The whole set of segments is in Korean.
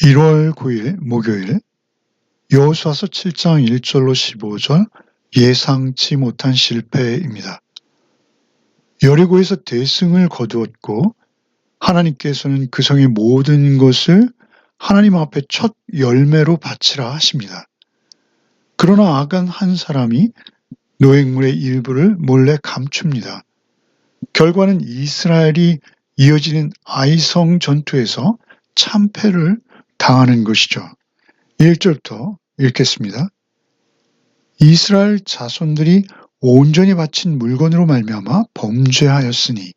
1월 9일 목요일 여호수아서 7장 1절로 15절 예상치 못한 실패입니다. 여리고에서 대승을 거두었고 하나님께서는 그 성의 모든 것을 하나님 앞에 첫 열매로 바치라 하십니다. 그러나 아간 한 사람이 노획물의 일부를 몰래 감춥니다. 결과는 이스라엘이 이어지는 아이성 전투에서 참패를 당하는 것이죠. 1절부터 읽겠습니다. 이스라엘 자손들이 온전히 바친 물건으로 말미암아 범죄하였으니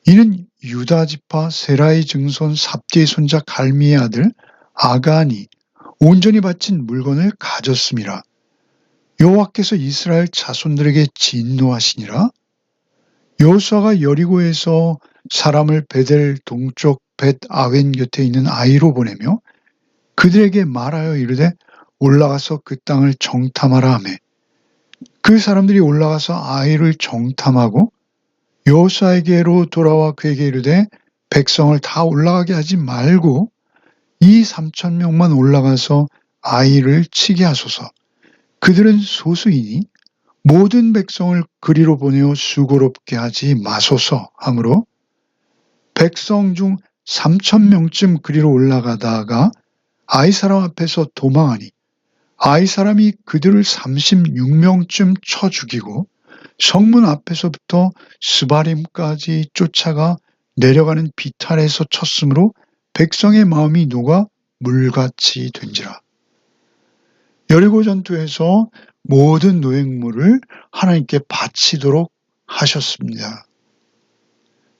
이는 유다 지파 세라의 증손 삽디의 손자 갈미의 아들 아간이 온전히 바친 물건을 가졌음이라. 여호와께서 이스라엘 자손들에게 진노하시니라. 여호수아가 여리고에서 사람을 베델 동쪽 벳 아웬 곁에 있는 아이로 보내며 그들에게 말하여 이르되 올라가서 그 땅을 정탐하라 하매 그 사람들이 올라가서 아이를 정탐하고 여호수아에게로 돌아와 그에게 이르되 백성을 다 올라가게 하지 말고 이 3,000명만 올라가서 아이를 치게 하소서. 그들은 소수이니 모든 백성을 그리로 보내어 수고롭게 하지 마소서 하므로 백성 중 3,000명쯤 그리로 올라가다가 아이 사람 앞에서 도망하니 아이 사람이 그들을 36명쯤 쳐 죽이고 성문 앞에서부터 스바림까지 쫓아가 내려가는 비탈에서 쳤으므로 백성의 마음이 녹아 물같이 된지라. 여리고 전투에서 모든 노획물을 하나님께 바치도록 하셨습니다.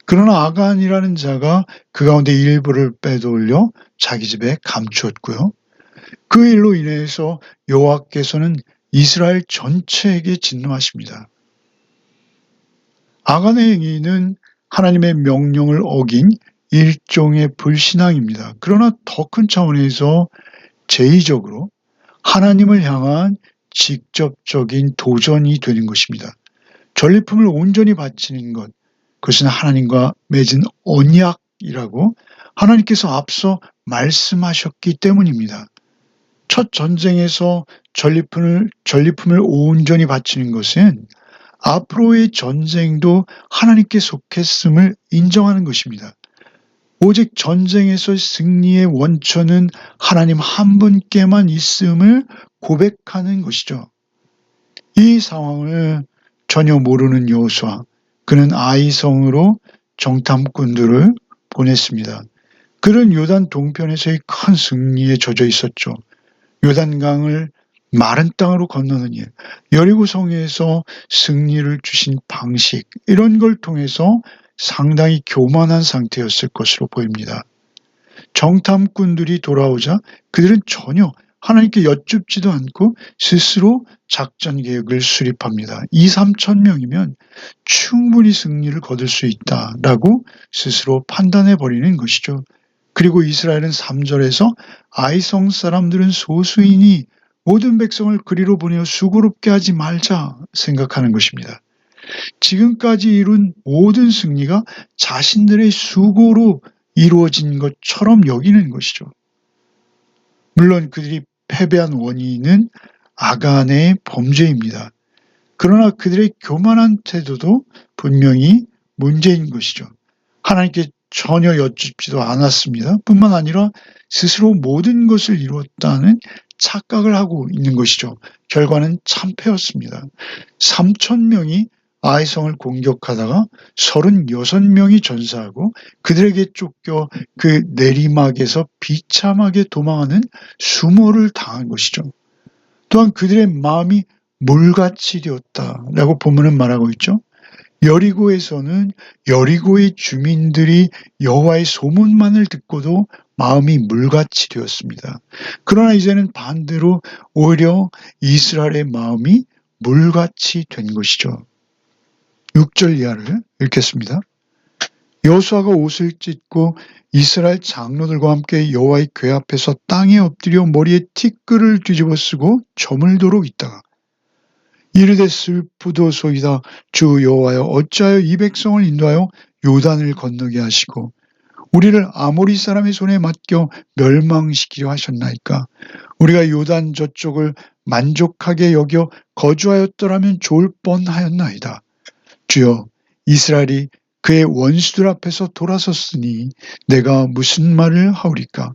그러나 아간이라는 자가 그 가운데 일부를 빼돌려 자기 집에 감추었고요. 그 일로 인해서 여호와께서는 이스라엘 전체에게 진노하십니다. 아간의 행위는 하나님의 명령을 어긴 일종의 불신앙입니다. 그러나 더 큰 차원에서 제의적으로 하나님을 향한 직접적인 도전이 되는 것입니다. 전리품을 온전히 바치는 것, 그것은 하나님과 맺은 언약이라고 하나님께서 앞서 말씀하셨기 때문입니다. 첫 전쟁에서 전리품을 온전히 바치는 것은 앞으로의 전쟁도 하나님께 속했음을 인정하는 것입니다. 오직 전쟁에서 승리의 원천은 하나님 한 분께만 있음을 고백하는 것이죠. 이 상황을 전혀 모르는 여호수아, 그는 아이성으로 정탐꾼들을 보냈습니다. 그는 요단 동편에서의 큰 승리에 젖어 있었죠. 요단강을 마른 땅으로 건너는 일, 여리고 성에서 승리를 주신 방식, 이런 걸 통해서 상당히 교만한 상태였을 것으로 보입니다. 정탐꾼들이 돌아오자 그들은 전혀 하나님께 여쭙지도 않고 스스로 작전 계획을 수립합니다. 2,000~3,000명이면 충분히 승리를 거둘 수 있다라고 스스로 판단해 버리는 것이죠. 그리고 이스라엘은 3절에서 아이성 사람들은 소수이니 모든 백성을 그리로 보내어 수고롭게 하지 말자 생각하는 것입니다. 지금까지 이룬 모든 승리가 자신들의 수고로 이루어진 것처럼 여기는 것이죠. 물론 그들이 패배한 원인은 아간의 범죄입니다. 그러나 그들의 교만한 태도도 분명히 문제인 것이죠. 하나님께 전혀 여쭙지도 않았습니다. 뿐만 아니라 스스로 모든 것을 이루었다는 착각을 하고 있는 것이죠. 결과는 참패였습니다. 3,000명이 아이성을 공격하다가 36명이 전사하고 그들에게 쫓겨 그 내리막에서 비참하게 도망하는 수모를 당한 것이죠. 또한 그들의 마음이 물같이 되었다라고 본문은 말하고 있죠. 여리고에서는 여리고의 주민들이 여호와의 소문만을 듣고도 마음이 물같이 되었습니다. 그러나 이제는 반대로 오히려 이스라엘의 마음이 물같이 된 것이죠. 6절 이하를 읽겠습니다. 여호수아가 옷을 찢고 이스라엘 장로들과 함께 여호와의 궤 앞에서 땅에 엎드려 머리에 티끌을 뒤집어 쓰고 저물도록 있다가 이르되 슬프도소이다. 주 여호와여 어찌하여 이 백성을 인도하여 요단을 건너게 하시고 우리를 아모리 사람의 손에 맡겨 멸망시키려 하셨나이까. 우리가 요단 저쪽을 만족하게 여겨 거주하였더라면 좋을 뻔하였나이다. 주여, 이스라엘이 그의 원수들 앞에서 돌아섰으니 내가 무슨 말을 하오리까.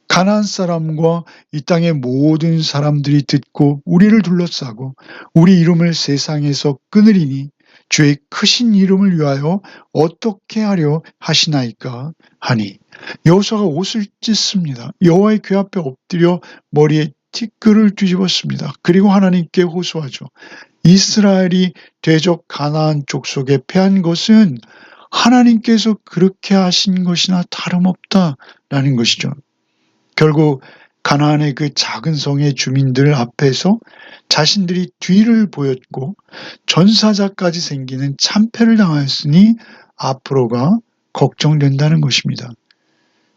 가나안 사람과 이 땅의 모든 사람들이 듣고 우리를 둘러싸고 우리 이름을 세상에서 끊으리니 주의 크신 이름을 위하여 어떻게 하려 하시나이까 하니, 여호수아가 옷을 찢습니다. 여호와의 궤 앞에 엎드려 머리에 티끌을 뒤집었습니다. 그리고 하나님께 호소하죠. 이스라엘이 대적 가나안 족속에 패한 것은 하나님께서 그렇게 하신 것이나 다름없다라는 것이죠. 결국 가나안의 그 작은 성의 주민들 앞에서 자신들이 뒤를 보였고 전사자까지 생기는 참패를 당하였으니 앞으로가 걱정된다는 것입니다.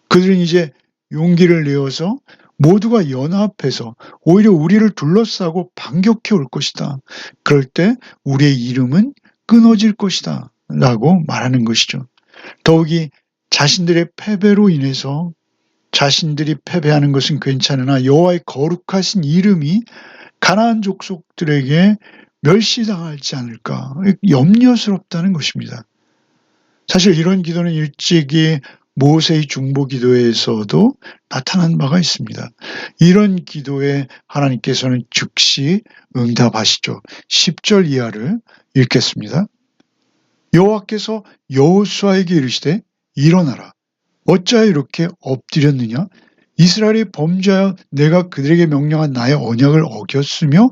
그들은 이제 용기를 내어서 모두가 연합해서 오히려 우리를 둘러싸고 반격해 올 것이다. 그럴 때 우리의 이름은 끊어질 것이다 라고 말하는 것이죠. 더욱이 자신들의 패배로 인해서 자신들이 패배하는 것은 괜찮으나 여호와의 거룩하신 이름이 가나안 족속들에게 멸시당하지 않을까 염려스럽다는 것입니다. 사실 이런 기도는 일찍이 모세의 중보기도에서도 나타난 바가 있습니다. 이런 기도에 하나님께서는 즉시 응답하시죠. 10절 이하를 읽겠습니다. 여호와께서 여호수아에게 이르시되 일어나라. 어찌하여 이렇게 엎드렸느냐? 이스라엘이 범죄하여 내가 그들에게 명령한 나의 언약을 어겼으며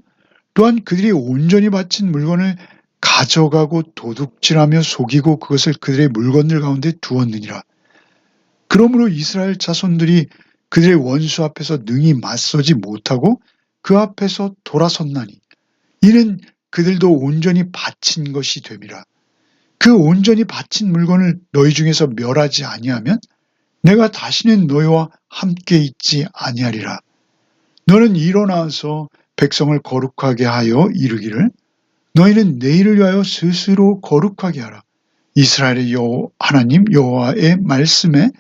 또한 그들이 온전히 바친 물건을 가져가고 도둑질하며 속이고 그것을 그들의 물건들 가운데 두었느니라. 그러므로 이스라엘 자손들이 그들의 원수 앞에서 능히 맞서지 못하고 그 앞에서 돌아섰나니 이는 그들도 온전히 바친 것이 됨이라. 그 온전히 바친 물건을 너희 중에서 멸하지 아니하면 내가 다시는 너희와 함께 있지 아니하리라. 너는 일어나서 백성을 거룩하게 하여 이르기를 너희는 내일을 위하여 스스로 거룩하게 하라. 이스라엘의 하나님 여호와의 말씀에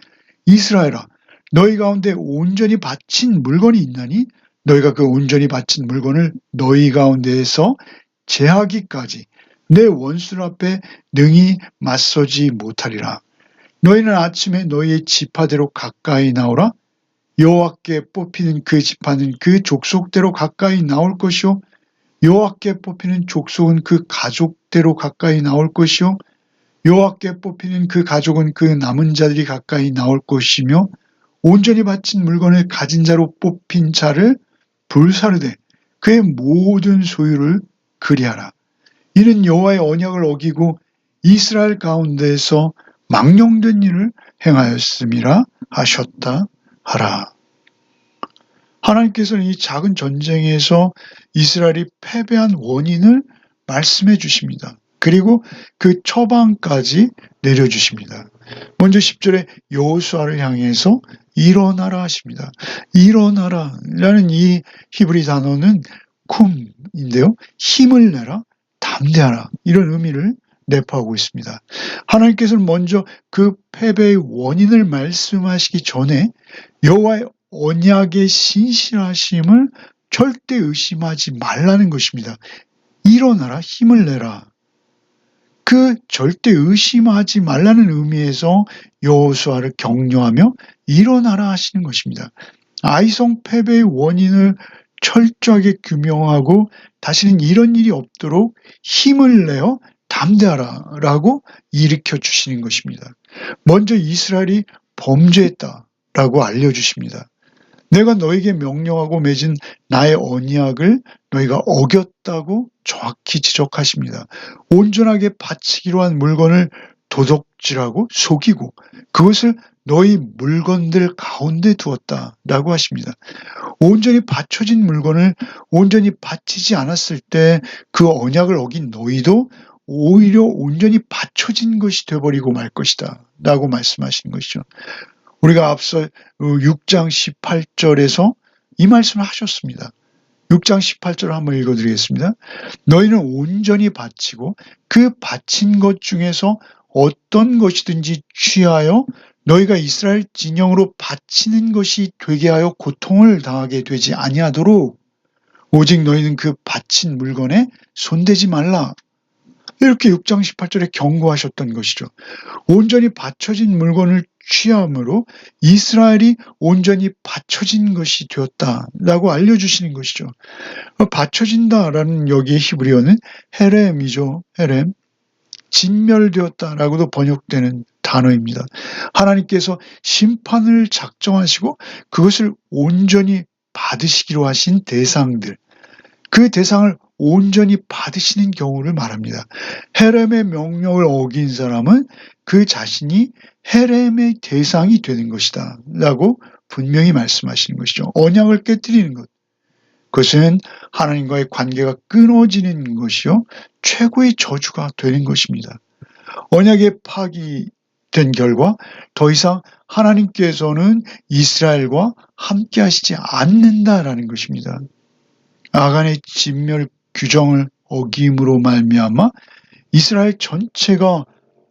이스라엘아 너희 가운데 온전히 바친 물건이 있나니 너희가 그 온전히 바친 물건을 너희 가운데에서 제하기까지 내 원수들 앞에 능히 맞서지 못하리라. 너희는 아침에 너희의 지파대로 가까이 나오라. 여호와께 뽑히는 그 지파는 그 족속대로 가까이 나올 것이요 여호와께 뽑히는 족속은 그 가족대로 가까이 나올 것이요 여호와께 뽑히는 그 가족은 그 남은 자들이 가까이 나올 것이며 온전히 바친 물건을 가진 자로 뽑힌 자를 불사르되 그의 모든 소유를 그리하라. 이는 여호와의 언약을 어기고 이스라엘 가운데에서 망령된 일을 행하였음이라 하셨다 하라. 하나님께서는 이 작은 전쟁에서 이스라엘이 패배한 원인을 말씀해 주십니다. 그리고 그 처방까지 내려주십니다. 먼저 10절에 여호수아를 향해서 일어나라 하십니다. 일어나라라는 이 히브리 단어는 쿰인데요. 힘을 내라, 담대하라 이런 의미를 내포하고 있습니다. 하나님께서는 먼저 그 패배의 원인을 말씀하시기 전에 여호와의 언약의 신실하심을 절대 의심하지 말라는 것입니다. 일어나라, 힘을 내라. 그 절대 의심하지 말라는 의미에서 여호수아를 격려하며 일어나라 하시는 것입니다. 아이성 패배의 원인을 철저하게 규명하고 다시는 이런 일이 없도록 힘을 내어 담대하라라고 일으켜 주시는 것입니다. 먼저 이스라엘이 범죄했다라고 알려주십니다. 내가 너에게 명령하고 맺은 나의 언약을 너희가 어겼다고 정확히 지적하십니다. 온전하게 바치기로 한 물건을 도둑질하고 속이고 그것을 너희 물건들 가운데 두었다라고 하십니다. 온전히 바쳐진 물건을 온전히 바치지 않았을 때 그 언약을 어긴 너희도 오히려 온전히 바쳐진 것이 되어버리고 말 것이다 라고 말씀하시는 것이죠. 우리가 앞서 6장 18절에서 이 말씀을 하셨습니다. 6장 18절을 한번 읽어드리겠습니다. 너희는 온전히 바치고 그 바친 것 중에서 어떤 것이든지 취하여 너희가 이스라엘 진영으로 바치는 것이 되게 하여 고통을 당하게 되지 아니하도록 오직 너희는 그 바친 물건에 손대지 말라. 이렇게 6장 18절에 경고하셨던 것이죠. 온전히 바쳐진 물건을 취함으로 이스라엘이 온전히 바쳐진 것이 되었다라고 알려주시는 것이죠. 바쳐진다라는 여기의 히브리어는 헤렘이죠. 헤렘. 진멸되었다라고도 번역되는 단어입니다. 하나님께서 심판을 작정하시고 그것을 온전히 받으시기로 하신 대상들, 그 대상을 온전히 받으시는 경우를 말합니다. 헤렘의 명령을 어긴 사람은 그 자신이 헤렘의 대상이 되는 것이다 라고 분명히 말씀하시는 것이죠. 언약을 깨뜨리는 것, 그것은 하나님과의 관계가 끊어지는 것이요 최고의 저주가 되는 것입니다. 언약의 파기된 결과 더 이상 하나님께서는 이스라엘과 함께 하시지 않는다라는 것입니다. 아간의 진멸 규정을 어김으로 말미암아 이스라엘 전체가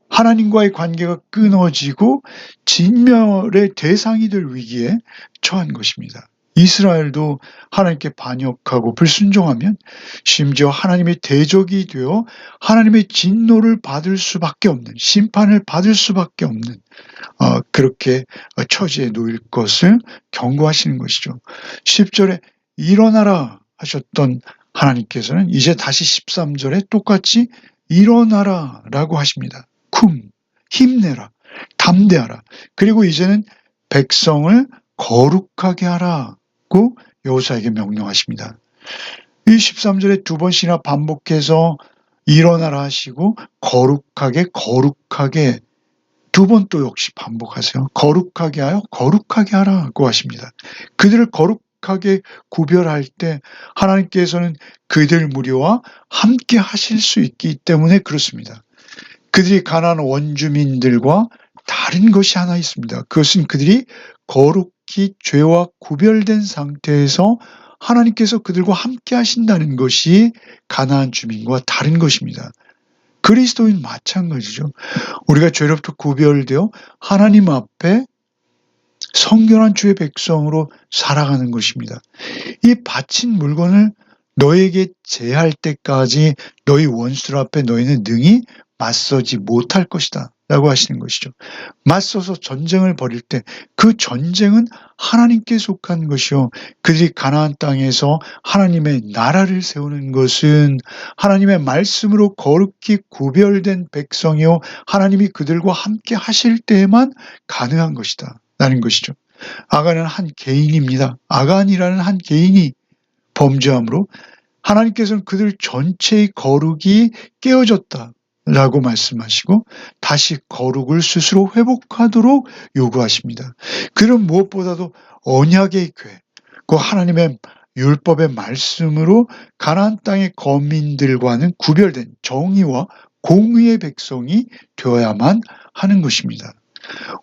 하나님과의 관계가 끊어지고 진멸의 대상이 될 위기에 처한 것입니다. 이스라엘도 하나님께 반역하고 불순종하면 심지어 하나님의 대적이 되어 하나님의 진노를 받을 수밖에 없는, 심판을 받을 수밖에 없는 그렇게 처지에 놓일 것을 경고하시는 것이죠. 10절에 일어나라 하셨던 하나님께서는 이제 다시 13절에 똑같이 일어나라 라고 하십니다. 힘내라, 담대하라. 그리고 이제는 백성을 거룩하게 하라고 여호수아에게 명령하십니다. 이 13절에 두 번씩이나 반복해서 일어나라 하시고 거룩하게 두 번 또 역시 반복하세요. 거룩하게 하여 거룩하게 하라고 하십니다. 그들을 거룩하게 구별할 때 하나님께서는 그들 무리와 함께 하실 수 있기 때문에 그렇습니다. 그들이 가나안 원주민들과 다른 것이 하나 있습니다. 그것은 그들이 거룩히 죄와 구별된 상태에서 하나님께서 그들과 함께 하신다는 것이 가나안 주민과 다른 것입니다. 그리스도인 마찬가지죠. 우리가 죄로부터 구별되어 하나님 앞에 성결한 주의 백성으로 살아가는 것입니다. 이 바친 물건을 너에게 제할 때까지 너희 원수들 앞에 너희는 능히 맞서지 못할 것이다 라고 하시는 것이죠. 맞서서 전쟁을 벌일 때 그 전쟁은 하나님께 속한 것이요 그들이 가나안 땅에서 하나님의 나라를 세우는 것은 하나님의 말씀으로 거룩히 구별된 백성이요 하나님이 그들과 함께 하실 때에만 가능한 것이다 라는 것이죠. 아간은 한 개인입니다. 아간이라는 한 개인이 범죄함으로 하나님께서는 그들 전체의 거룩이 깨어졌다 라고 말씀하시고 다시 거룩을 스스로 회복하도록 요구하십니다. 그는 무엇보다도 언약의 궤, 그 하나님의 율법의 말씀으로 가나안 땅의 거민들과는 구별된 정의와 공의의 백성이 되어야만 하는 것입니다.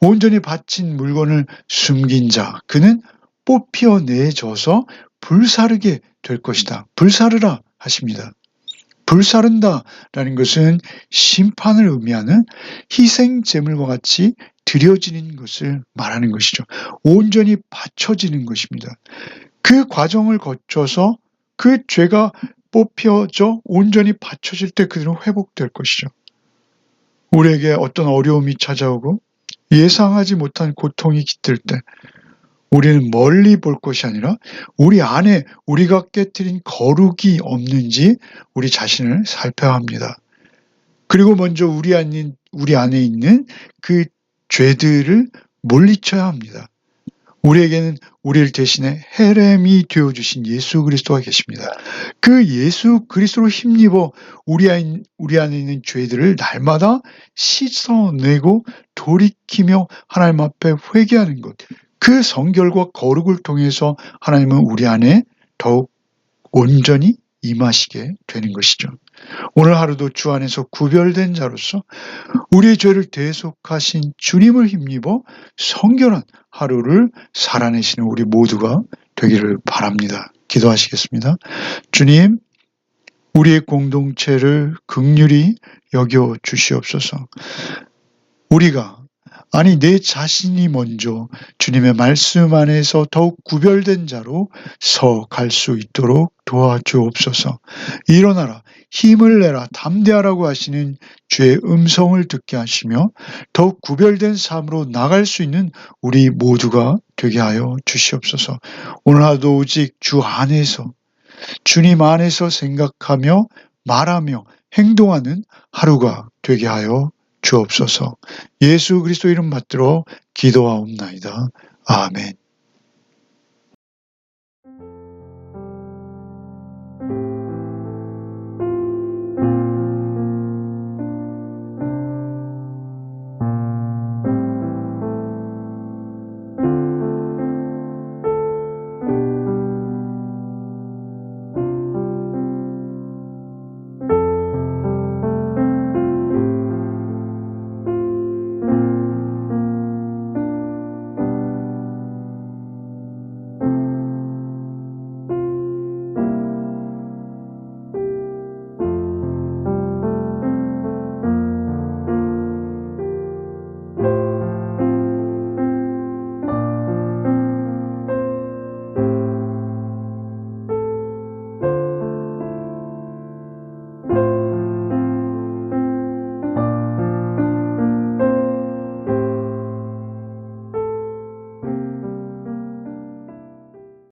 온전히 바친 물건을 숨긴 자, 그는 뽑혀내져서 불사르게 될 것이다. 불사르라 하십니다. 불사른다라는 것은 심판을 의미하는 희생 제물과 같이 드려지는 것을 말하는 것이죠. 온전히 바쳐지는 것입니다. 그 과정을 거쳐서 그 죄가 뽑혀져 온전히 바쳐질 때 그들은 회복될 것이죠. 우리에게 어떤 어려움이 찾아오고 예상하지 못한 고통이 깃들 때 우리는 멀리 볼 것이 아니라 우리 안에 우리가 깨뜨린 거룩이 없는지 우리 자신을 살펴야 합니다. 그리고 먼저 우리 안에 있는 그 죄들을 물리쳐야 합니다. 우리에게는 우리를 대신해 헤렘이 되어주신 예수 그리스도가 계십니다. 그 예수 그리스도로 힘입어 우리 안에 있는 죄들을 날마다 씻어내고 돌이키며 하나님 앞에 회개하는 것, 그 성결과 거룩을 통해서 하나님은 우리 안에 더욱 온전히 임하시게 되는 것이죠. 오늘 하루도 주 안에서 구별된 자로서 우리의 죄를 대속하신 주님을 힘입어 성결한 하루를 살아내시는 우리 모두가 되기를 바랍니다. 기도하시겠습니다. 주님, 우리의 공동체를 긍휼히 여겨 주시옵소서. 우리가 아니 내 자신이 먼저 주님의 말씀 안에서 더욱 구별된 자로 서 갈 수 있도록 도와주옵소서. 일어나라, 힘을 내라, 담대하라고 하시는 주의 음성을 듣게 하시며 더욱 구별된 삶으로 나갈 수 있는 우리 모두가 되게 하여 주시옵소서. 오늘 하루도 오직 주 안에서, 주님 안에서 생각하며 말하며 행동하는 하루가 되게 하여 주옵소서. 예수 그리스도 이름 받들어 기도하옵나이다. 아멘.